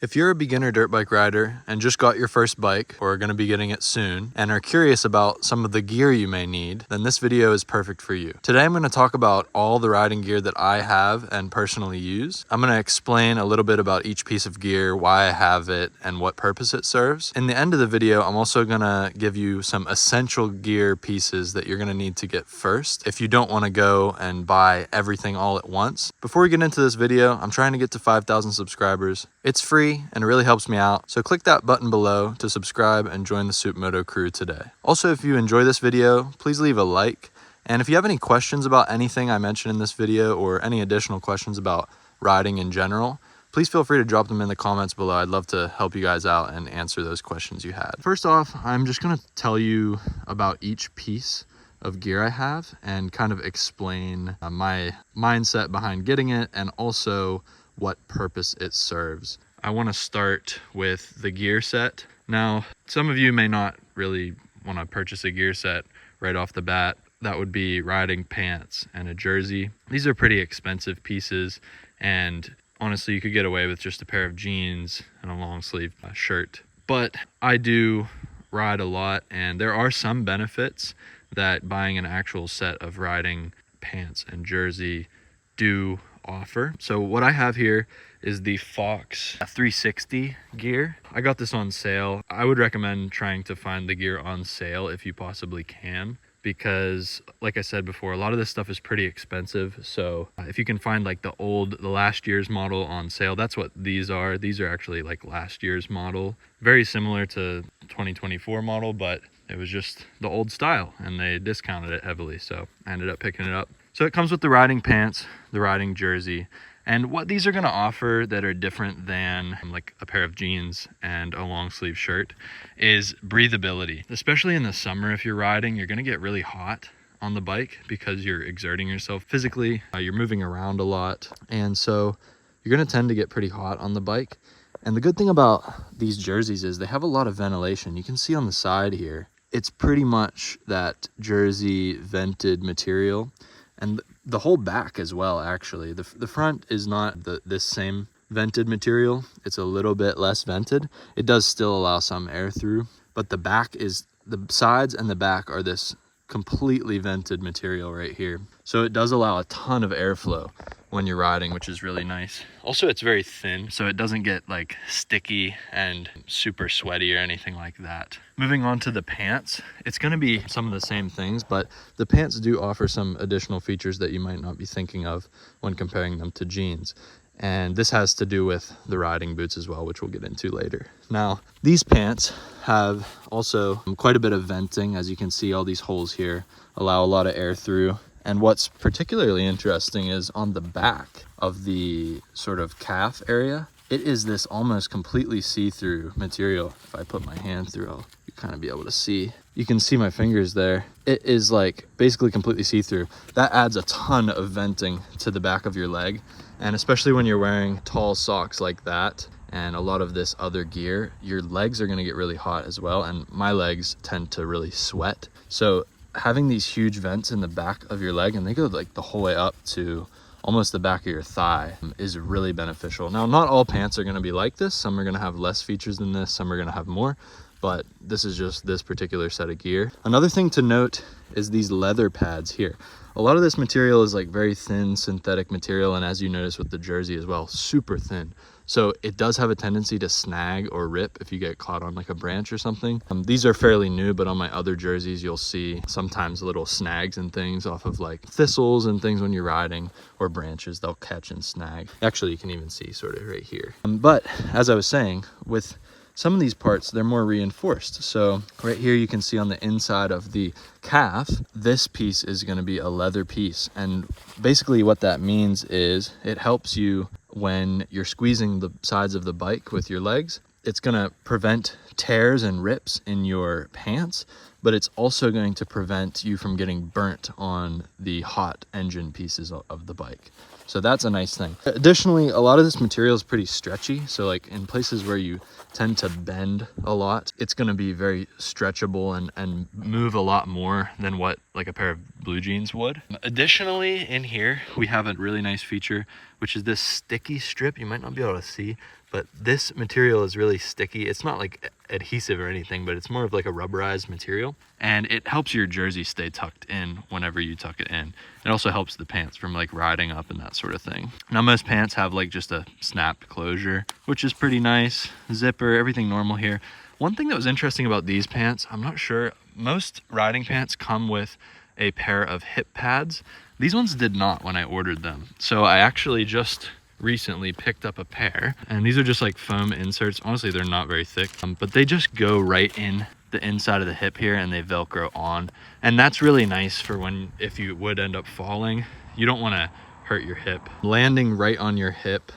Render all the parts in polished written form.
If you're a beginner dirt bike rider and just got your first bike or are going to be getting it soon and are curious about some of the gear you may need, then this video is perfect for you. Today I'm going to talk about all the riding gear that I have and personally use. I'm going to explain a little bit about each piece of gear, why I have it, and what purpose it serves. In the end of the video, I'm also going to give you some essential gear pieces that you're going to need to get first if you don't want to go and buy everything all at once. Before we get into this video, I'm trying to get to 5,000 subscribers. It's free and it really helps me out, so click that button below to subscribe and join the SoupMoto crew today. Also, if you enjoy this video, please leave a like, and if you have any questions about anything I mentioned in this video or any additional questions about riding in general, please feel free to drop them in the comments below. I'd love to help you guys out and answer those questions you had. First off, I'm just going to tell you about each piece of gear I have and kind of explain my mindset behind getting it and also what purpose it serves. I want to start with the gear set. Now, some of you may not really want to purchase a gear set right off the bat. That would be riding pants and a jersey. These are pretty expensive pieces, and honestly, you could get away with just a pair of jeans and a long sleeve shirt. But I do ride a lot, and there are some benefits that buying an actual set of riding pants and jersey do offer. So what I have here is the Fox 360 gear. I got this on sale. I would recommend trying to find the gear on sale if you possibly can, because like I said before, a lot of this stuff is pretty expensive. So if you can find like the last year's model on sale, that's what these are. These are actually like last year's model, very similar to 2024 model, but it was just the old style and they discounted it heavily, so I ended up picking it up. So it comes with the riding pants, the riding jersey, and what these are going to offer that are different than like a pair of jeans and a long sleeve shirt is breathability. Especially in the summer, if you're riding, you're going to get really hot on the bike because you're exerting yourself physically, you're moving around a lot, and so you're going to tend to get pretty hot on the bike. And the good thing about these jerseys is they have a lot of ventilation. You can see on the side here, it's pretty much that jersey vented material. And the whole back as well, actually. The front is not this same vented material. It's a little bit less vented. It does still allow some air through, but the back is, the sides and the back are this completely vented material right here. So it does allow a ton of airflow when you're riding, which is really nice. Also, it's very thin, so it doesn't get like sticky and super sweaty or anything like that. Moving on to the pants, it's going to be some of the same things, but the pants do offer some additional features that you might not be thinking of when comparing them to jeans. And this has to do with the riding boots as well, which we'll get into later. Now, these pants have also quite a bit of venting. As you can see, all these holes here allow a lot of air through. And what's particularly interesting is on the back of the sort of calf area, it is this almost completely see-through material. If I put my hand through, you'll kind of be able to see. You can see my fingers there. It is like basically completely see-through. That adds a ton of venting to the back of your leg. And especially when you're wearing tall socks like that and a lot of this other gear, your legs are going to get really hot as well. And my legs tend to really sweat. So having these huge vents in the back of your leg, and they go like the whole way up to almost the back of your thigh, is really beneficial. Now, not all pants are going to be like this. Some are going to have less features than this. Some are going to have more, but this is just this particular set of gear. Another thing to note is these leather pads here. A lot of this material is like very thin synthetic material, and as you notice with the jersey as well, super thin. So it does have a tendency to snag or rip if you get caught on like a branch or something. These are fairly new, but on my other jerseys, you'll see sometimes little snags and things off of like thistles and things when you're riding, or branches they'll catch and snag. Actually, you can even see sort of right here. But as I was saying, with some of these parts, they're more reinforced. So right here, you can see on the inside of the calf, this piece is going to be a leather piece. And basically what that means is it helps you when you're squeezing the sides of the bike with your legs. It's going to prevent tears and rips in your pants, but it's also going to prevent you from getting burnt on the hot engine pieces of the bike. So that's a nice thing. Additionally, a lot of this material is pretty stretchy. So like in places where you tend to bend a lot, it's going to be very stretchable and move a lot more than what like a pair of blue jeans would. Additionally, in here, we have a really nice feature, which is this sticky strip. You might not be able to see, but this material is really sticky. It's not like adhesive or anything, but it's more of like a rubberized material, and it helps your jersey stay tucked in whenever you tuck it in. It also helps the pants from like riding up and that sort of thing. Now most pants have like just a snapped closure, which is pretty nice. Zipper, everything normal here. One thing that was interesting about these pants, I'm not sure, most riding pants come with a pair of hip pads. These ones did not when I ordered them. So I actually just recently picked up a pair, and these are just like foam inserts. Honestly, they're not very thick, but they just go right in the inside of the hip here and they Velcro on. And that's really nice for when, if you would end up falling, you don't want to hurt your hip. Landing right on your hip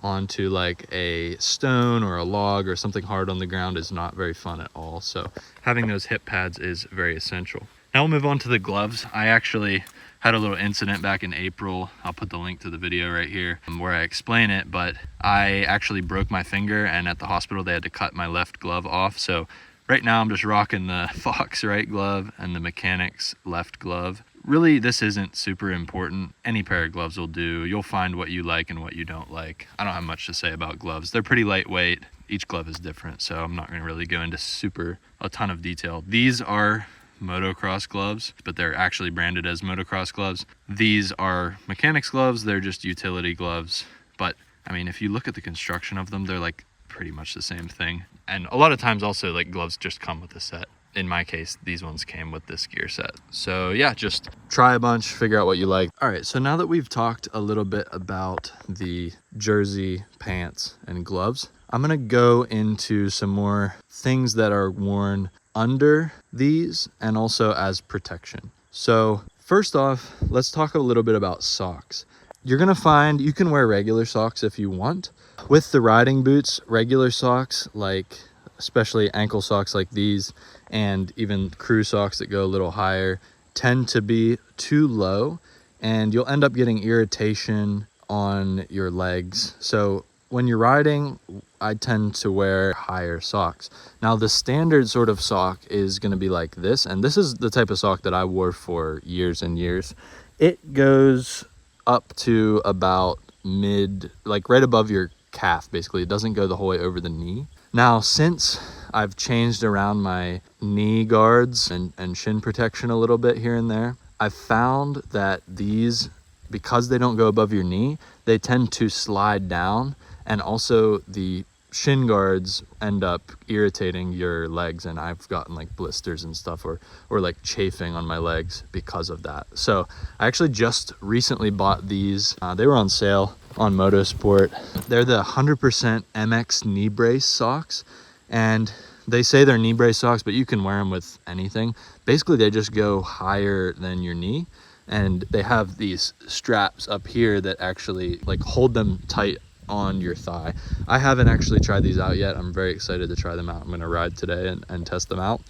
onto like a stone or a log or something hard on the ground is not very fun at all. So having those hip pads is very essential. Now we'll move on to the gloves. I actually had a little incident back in April. I'll put the link to the video right here where I explain it, but I actually broke my finger, and at the hospital they had to cut my left glove off. So right now I'm just rocking the Fox right glove and the Mechanics left glove. Really, this isn't super important. Any pair of gloves will do. You'll find what you like and what you don't like. I don't have much to say about gloves. They're pretty lightweight. Each glove is different, so I'm not gonna really go into a ton of detail. These are motocross gloves, but they're actually branded as motocross gloves. These are Mechanics gloves. They're just utility gloves. But I mean, if you look at the construction of them, they're like pretty much the same thing. And a lot of times also like gloves just come with a set. In my case, these ones came with this gear set. So yeah, just try a bunch, figure out what you like. All right, so now that we've talked a little bit about the jersey, pants, and gloves, I'm gonna go into some more things that are worn under these and also as protection. So first off, let's talk a little bit about socks. You're gonna find you can wear regular socks if you want. With the riding boots, regular socks, like especially ankle socks like these, and even crew socks that go a little higher, tend to be too low, and you'll end up getting irritation on your legs. So when you're riding, I tend to wear higher socks. Now the standard sort of sock is gonna be like this, and this is the type of sock that I wore for years and years. It goes up to about like right above your calf, basically. It doesn't go the whole way over the knee. Now, since I've changed around my knee guards and shin protection a little bit here and there, I've found that these, because they don't go above your knee, they tend to slide down, and also the shin guards end up irritating your legs, and I've gotten like blisters and stuff or like chafing on my legs because of that. So I actually just recently bought these. They were on sale on Motosport. They're the 100% MX knee brace socks, and they say they're knee brace socks, but you can wear them with anything. Basically, they just go higher than your knee, and they have these straps up here that actually like hold them tight on your thigh. I haven't actually tried these out yet. I'm very excited to try them out. I'm going to ride today and test them out.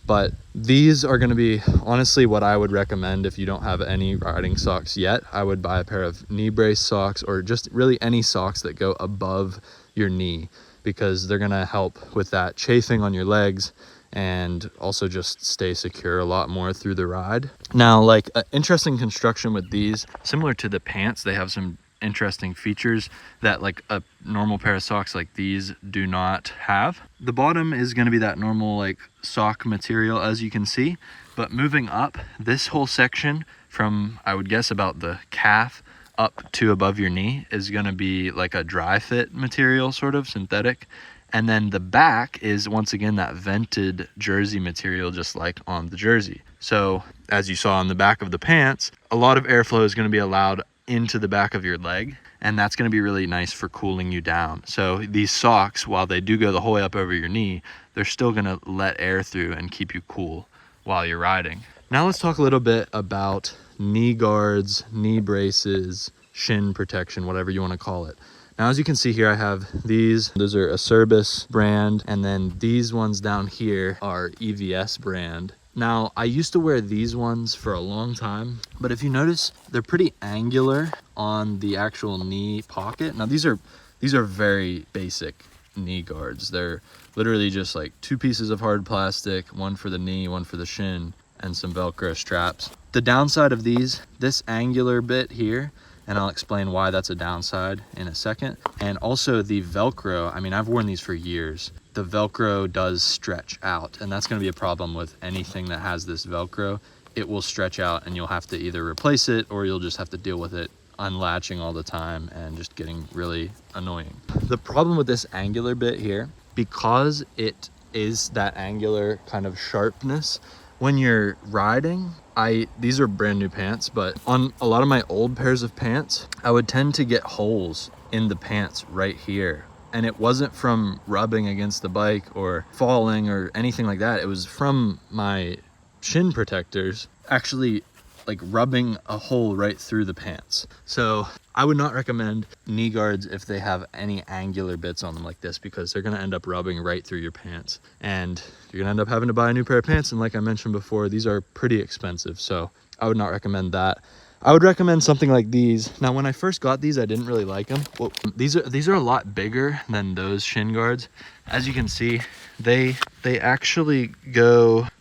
But these are going to be honestly what I would recommend if you don't have any riding socks yet. I would buy a pair of knee brace socks, or just really any socks that go above your knee, because they're going to help with that chafing on your legs and also just stay secure a lot more through the ride. Now, like interesting construction with these, similar to the pants, they have some interesting features that like a normal pair of socks like these do not have. The bottom is going to be that normal like sock material, as you can see, but moving up, this whole section from, I would guess, about the calf up to above your knee is going to be like a dry fit material, sort of synthetic. And then the back is once again that vented jersey material, just like on the jersey. So as you saw on the back of the pants, a lot of airflow is going to be allowed into the back of your leg, and that's going to be really nice for cooling you down. So these socks, while they do go the whole way up over your knee, they're still going to let air through and keep you cool while you're riding. Now let's talk a little bit about knee guards, knee braces, shin protection, whatever you want to call it. Now, as you can see here, I have these. Those are a Service brand, and then these ones down here are EVS brand. Now, I used to wear these ones for a long time, but if you notice, they're pretty angular on the actual knee pocket. Now, these are very basic knee guards. They're literally just like 2 pieces of hard plastic, one for the knee, one for the shin, and some Velcro straps. The downside of these, this angular bit here, and I'll explain why that's a downside in a second. And also the Velcro, I mean, I've worn these for years. The Velcro does stretch out, and that's going to be a problem with anything that has this Velcro. It will stretch out and you'll have to either replace it or you'll just have to deal with it unlatching all the time and just getting really annoying. The problem with this angular bit here, because it is that angular kind of sharpness, when you're riding, these are brand new pants, but on a lot of my old pairs of pants, I would tend to get holes in the pants right here. And it wasn't from rubbing against the bike or falling or anything like that. It was from my shin protectors actually like rubbing a hole right through the pants. So I would not recommend knee guards if they have any angular bits on them like this, because they're gonna end up rubbing right through your pants and you're gonna end up having to buy a new pair of pants. And like I mentioned before, these are pretty expensive. So I would not recommend that. I would recommend something like these. Now, when I first got these, I didn't really like them. Well, these are a lot bigger than those shin guards. As you can see, they actually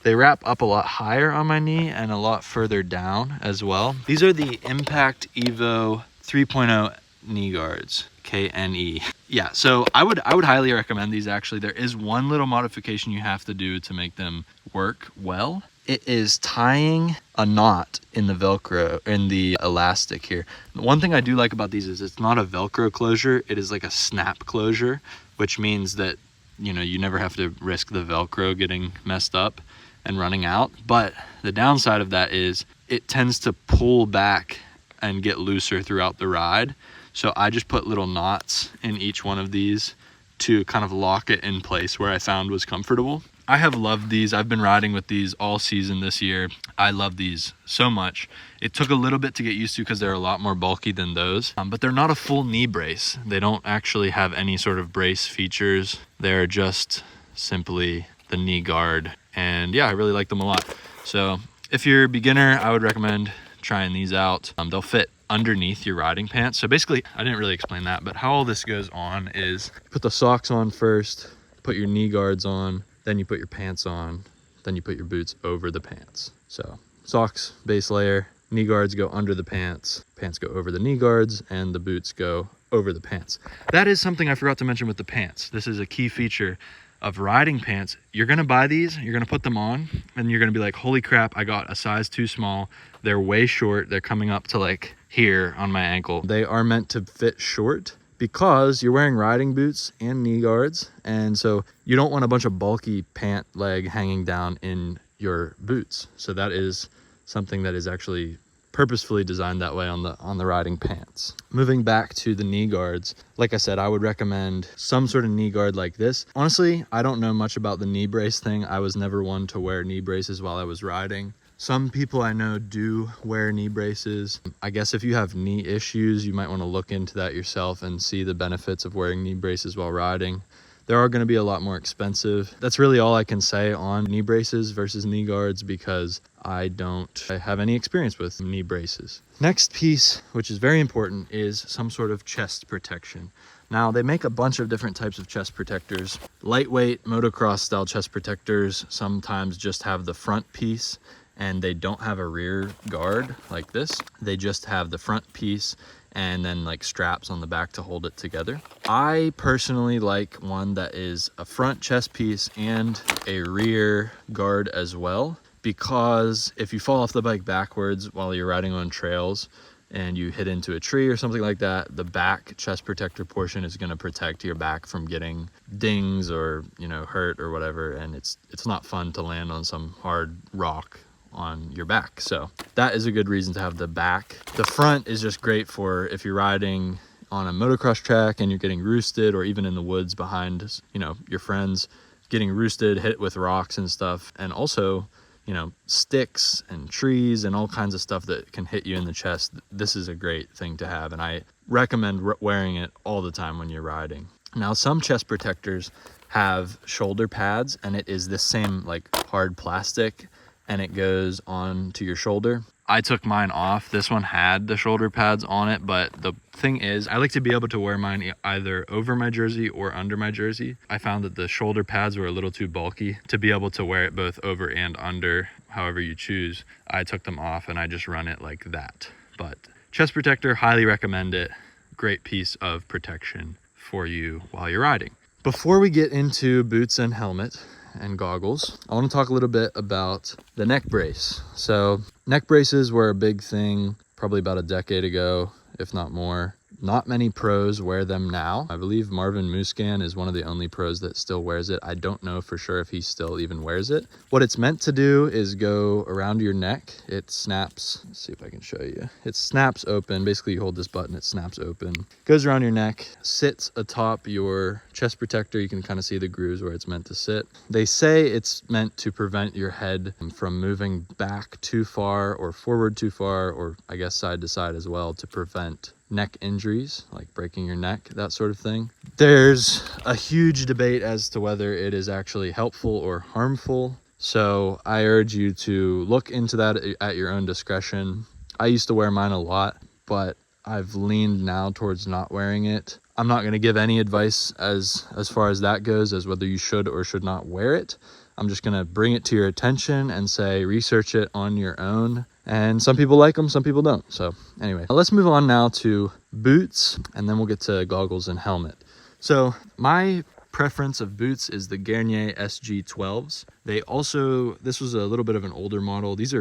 they wrap up a lot higher on my knee and a lot further down as well. These are the Impact Evo 3.0 knee guards, KNE. Yeah, so I would highly recommend these. Actually, there is one little modification you have to do to make them work well. It is tying a knot in the Velcro, in the elastic here. One thing I do like about these is it's not a Velcro closure, it is like a snap closure, which means that, you know, you never have to risk the Velcro getting messed up and running out. But the downside of that is it tends to pull back and get looser throughout the ride. So I just put little knots in each one of these to kind of lock it in place where I found was comfortable. I have loved these. I've been riding with these all season this year. I love these so much. It took a little bit to get used to because they're a lot more bulky than those, but they're not a full knee brace. They don't actually have any sort of brace features. They're just simply the knee guard. And yeah, I really like them a lot. So if you're a beginner, I would recommend trying these out. They'll fit underneath your riding pants. So basically, I didn't really explain that, but how all this goes on is you put the socks on first, put your knee guards on, then you put your pants on, then you put your boots over the pants. So socks, base layer, knee guards go under the pants, pants go over the knee guards, and the boots go over the pants. That is something I forgot to mention with the pants. This is a key feature of riding pants. You're gonna buy these, you're gonna put them on, and you're gonna be like, holy crap, I got a size too small. They're way short. They're coming up to like here on my ankle. They are meant to fit short because you're wearing riding boots and knee guards. And so you don't want a bunch of bulky pant leg hanging down in your boots. So that is something that is actually purposefully designed that way on the riding pants. Moving back to the knee guards, like I said, I would recommend some sort of knee guard like this. Honestly, I don't know much about the knee brace thing. I was never one to wear knee braces while I was riding. Some people I know do wear knee braces. I guess if you have knee issues, you might want to look into that yourself and see the benefits of wearing knee braces while riding. They are going to be a lot more expensive. That's really all I can say on knee braces versus knee guards because I don't have any experience with knee braces. Next piece, which is very important, is some sort of chest protection. Now, they make a bunch of different types of chest protectors. Lightweight motocross style chest protectors sometimes just have the front piece and they don't have a rear guard like this. They just have the front piece and then like straps on the back to hold it together. I personally like one that is a front chest piece and a rear guard as well, because if you fall off the bike backwards while you're riding on trails and you hit into a tree or something like that, the back chest protector portion is going to protect your back from getting dings or, you know, hurt or whatever. And it's not fun to land on some hard rock on your back. So that is a good reason to have the back. The front is just great for if you're riding on a motocross track and you're getting roosted, or even in the woods behind, you know, your friends, getting roosted, hit with rocks and stuff. And also, you know, sticks and trees and all kinds of stuff that can hit you in the chest. This is a great thing to have, and I recommend wearing it all the time when you're riding. Now, some chest protectors have shoulder pads, and it is the same like hard plastic, and it goes on to your shoulder. I took mine off. This one had the shoulder pads on it, but the thing is, I like to be able to wear mine either over my jersey or under my jersey. I found that the shoulder pads were a little too bulky to be able to wear it both over and under, however you choose. I took them off and I just run it like that. But chest protector, highly recommend it. Great piece of protection for you while you're riding. Before we get into boots and helmet and goggles, I want to talk a little bit about the neck brace. So neck braces were a big thing probably about a decade ago, if not more. Not many pros wear them now. I believe Marvin Muscan is one of the only pros that still wears it. I don't know for sure if he still even wears it. What it's meant to do is go around your neck. It snaps, let's see if I can show you. It snaps open. Basically you hold this button, it snaps open. Goes around your neck, sits atop your chest protector. You can kind of see the grooves where it's meant to sit. They say it's meant to prevent your head from moving back too far or forward too far, or I guess side to side as well, to prevent neck injuries, like breaking your neck, that sort of thing. There's a huge debate as to whether it is actually helpful or harmful. So I urge you to look into that at your own discretion. I used to wear mine a lot, but I've leaned now towards not wearing it. I'm not going to give any advice as far as that goes, as whether you should or should not wear it. I'm just going to bring it to your attention and say research it on your own. And some people like them, some people don't. So anyway, let's move on now to boots, and then we'll get to goggles and helmet. So my preference of boots is the Guernier SG12s. They also, this was a little bit of an older model. These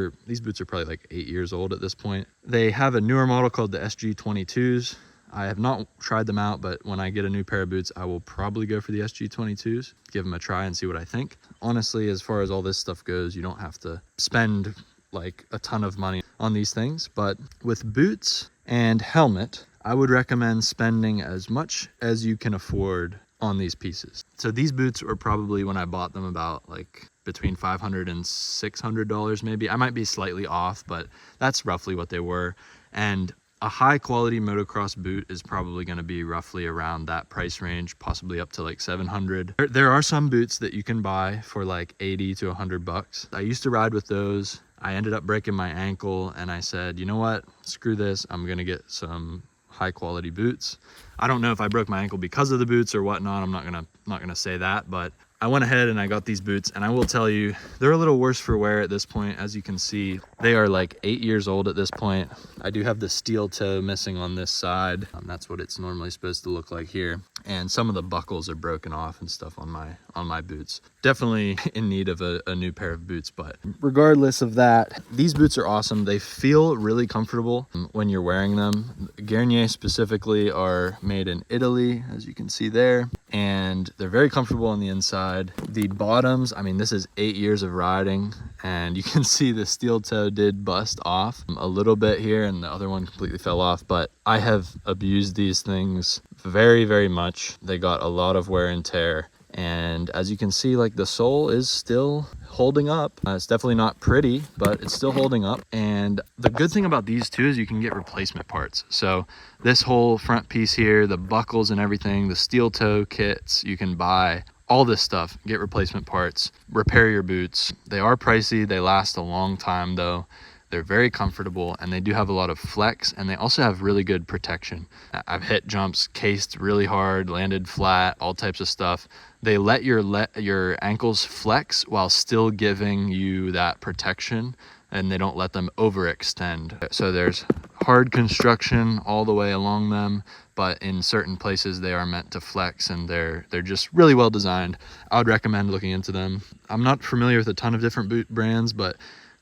boots are probably like 8 years old at this point. They have a newer model called the SG22s. I have not tried them out, but when I get a new pair of boots, I will probably go for the SG22s, give them a try and see what I think. Honestly, as far as all this stuff goes, you don't have to spend like a ton of money on these things. But with boots and helmet, I would recommend spending as much as you can afford on these pieces. So these boots were probably, when I bought them, about like between $500 and $600 maybe. I might be slightly off, but that's roughly what they were. And a high quality motocross boot is probably going to be roughly around that price range, possibly up to like $700. There are some boots that you can buy for like 80 to $100. I used to ride with those. I ended up breaking my ankle and I said, you know what, screw this. I'm going to get some high quality boots. I don't know if I broke my ankle because of the boots or whatnot. I'm not gonna say that, but I went ahead and I got these boots, and I will tell you, they're a little worse for wear at this point. As you can see, they are like 8 years old at this point. I do have the steel toe missing on this side. That's what it's normally supposed to look like here. And some of the buckles are broken off and stuff on my boots. Definitely in need of a new pair of boots, but regardless of that, these boots are awesome. They feel really comfortable when you're wearing them. Guernier specifically are made in Italy, as you can see there, and they're very comfortable on the inside. The bottoms, I mean, this is 8 years of riding, and you can see the steel toe did bust off a little bit here, and the other one completely fell off, but I have abused these things very, very much. They got a lot of wear and tear, and as you can see, like, the sole is still holding up. It's definitely not pretty, but it's still holding up. And the good thing about these too is you can get replacement parts. So this whole front piece here, the buckles and everything, the steel toe kits, you can buy all this stuff, get replacement parts, repair your boots. They are pricey. They last a long time though. They're very comfortable, and they do have a lot of flex, and they also have really good protection. I've hit jumps cased really hard, landed flat, all types of stuff. They let your ankles flex while still giving you that protection, and they don't let them overextend. So there's hard construction all the way along them, but in certain places they are meant to flex, and they're just really well designed. I would recommend looking into them. I'm not familiar with a ton of different boot brands, but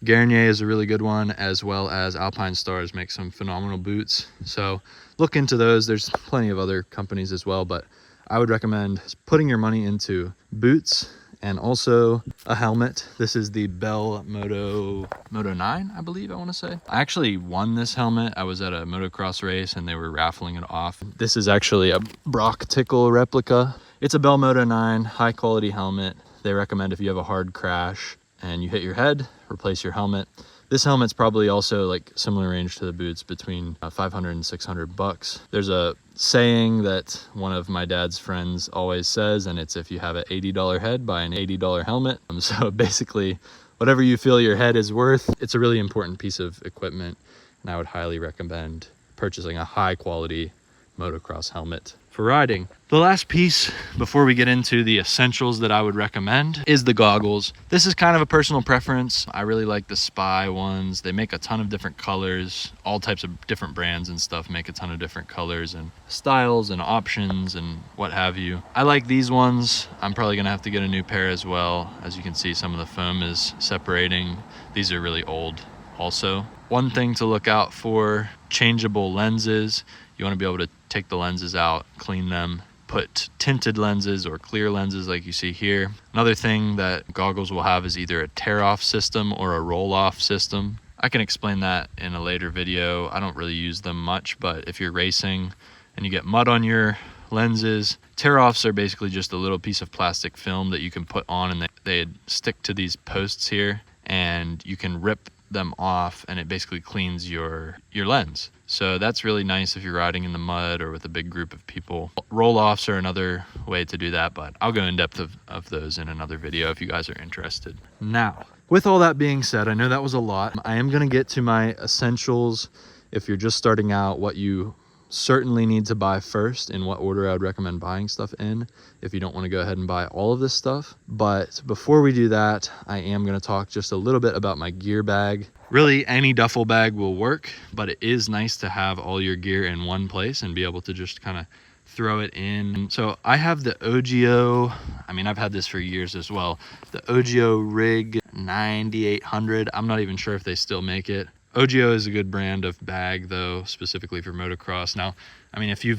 Guernier is a really good one, as well as Alpine Stars make some phenomenal boots. So look into those. There's plenty of other companies as well, but I would recommend putting your money into boots and also a helmet. This is the Bell Moto 9, I believe, I want to say. I actually won this helmet. I was at a motocross race and they were raffling it off. This is actually a Brock Tickle replica. It's a Bell Moto 9 high quality helmet. They recommend if you have a hard crash and you hit your head, replace your helmet. This helmet's probably also like similar range to the boots, between $500 and $600. There's a saying that one of my dad's friends always says, and it's, if you have an $80 head, buy an $80 helmet. So basically, whatever you feel your head is worth, it's a really important piece of equipment, and I would highly recommend purchasing a high quality motocross helmet for riding. The last piece before we get into the essentials that I would recommend is the goggles. This is kind of a personal preference. I really like the Spy ones. They make a ton of different colors. All types of different brands and stuff make a ton of different colors and styles and options and what have you. I like these ones. I'm probably gonna have to get a new pair as well. As you can see, some of the foam is separating. These are really old also. One thing to look out for, changeable lenses. You want to be able to take the lenses out, clean them, put tinted lenses or clear lenses like you see here. Another thing that goggles will have is either a tear-off system or a roll-off system. I can explain that in a later video. I don't really use them much, but if you're racing and you get mud on your lenses, tear-offs are basically just a little piece of plastic film that you can put on, and they stick to these posts here, and you can rip them off and it basically cleans your lens. So that's really nice if you're riding in the mud or with a big group of people. Roll-offs are another way to do that, but I'll go in depth of those in another video if you guys are interested. Now, with all that being said, I know that was a lot. I am going to get to my essentials. If you're just starting out, what you certainly need to buy first, in what order I would recommend buying stuff in, if you don't want to go ahead and buy all of this stuff. But before we do that, I am going to talk just a little bit about my gear bag. Really, any duffel bag will work, but it is nice to have all your gear in one place and be able to just kind of throw it in. So I have the OGO, I mean, I've had this for years as well, the OGO Rig 9800. I'm not even sure if they still make it. OGO is a good brand of bag though, specifically for motocross. Now, I mean, if you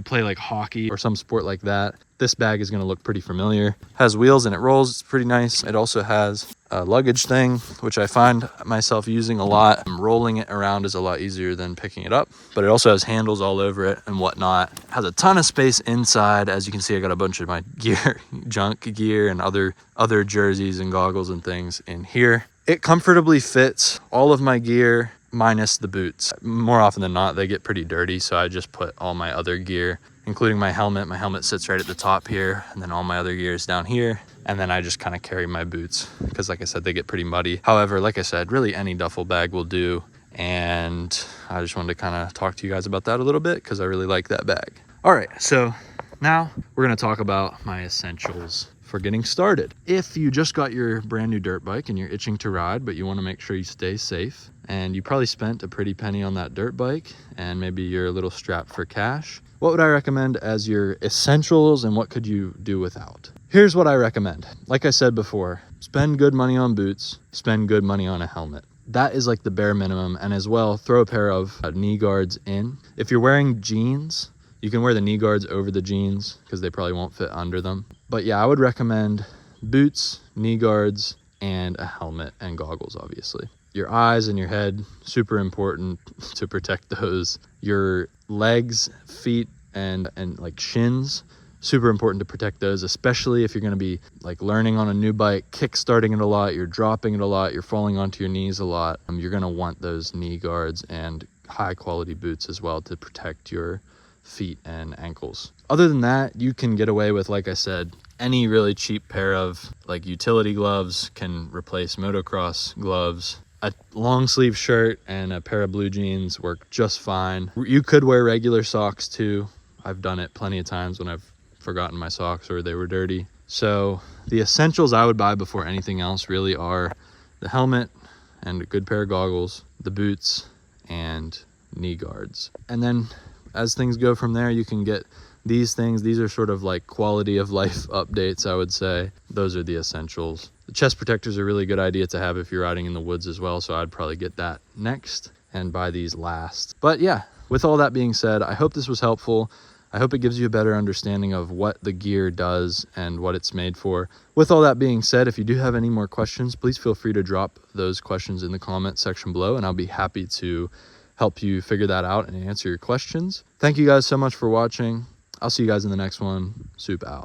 play like hockey or some sport like that, this bag is going to look pretty familiar. Has wheels and it rolls. It's pretty nice. It also has a luggage thing, which I find myself using a lot. Rolling it around is a lot easier than picking it up, but it also has handles all over it and whatnot. Has a ton of space inside. As you can see, I got a bunch of my gear, junk gear and other jerseys and goggles and things in here. It comfortably fits all of my gear minus the boots. More often than not, they get pretty dirty, so I just put all my other gear, including my helmet. My helmet sits right at the top here, and then all my other gear is down here. And then I just kind of carry my boots because, like I said, they get pretty muddy. However, like I said, really any duffel bag will do. And I just wanted to kind of talk to you guys about that a little bit because I really like that bag. All right, so now we're going to talk about my essentials for getting started. If you just got your brand new dirt bike and you're itching to ride, but you want to make sure you stay safe, and you probably spent a pretty penny on that dirt bike, and maybe you're a little strapped for cash, what would I recommend as your essentials and what could you do without? Here's what I recommend. Like I said before, spend good money on boots, spend good money on a helmet. That is like the bare minimum, and as well, throw a pair of knee guards in. If you're wearing jeans, you can wear the knee guards over the jeans because they probably won't fit under them. But yeah, I would recommend boots, knee guards, and a helmet and goggles, obviously. Your eyes and your head, super important to protect those. Your legs, feet, and like shins, super important to protect those, especially if you're going to be like learning on a new bike, kick-starting it a lot, you're dropping it a lot, you're falling onto your knees a lot. You're going to want those knee guards and high-quality boots as well to protect your feet and ankles. Other than that, you can get away with, like I said, any really cheap pair of like utility gloves can replace motocross gloves. A long sleeve shirt and a pair of blue jeans work just fine. You could wear regular socks too. I've done it plenty of times when I've forgotten my socks or they were dirty. So the essentials I would buy before anything else really are the helmet and a good pair of goggles, the boots, and knee guards. And then as things go from there, you can get these things. These are sort of like quality of life updates, I would say. Those are the essentials. The chest protectors are a really good idea to have if you're riding in the woods as well, so I'd probably get that next and buy these last. But yeah, with all that being said, I hope this was helpful. I hope it gives you a better understanding of what the gear does and what it's made for. With all that being said, if you do have any more questions, please feel free to drop those questions in the comment section below, and I'll be happy to help you figure that out and answer your questions. Thank you guys so much for watching. I'll see you guys in the next one. Soup out.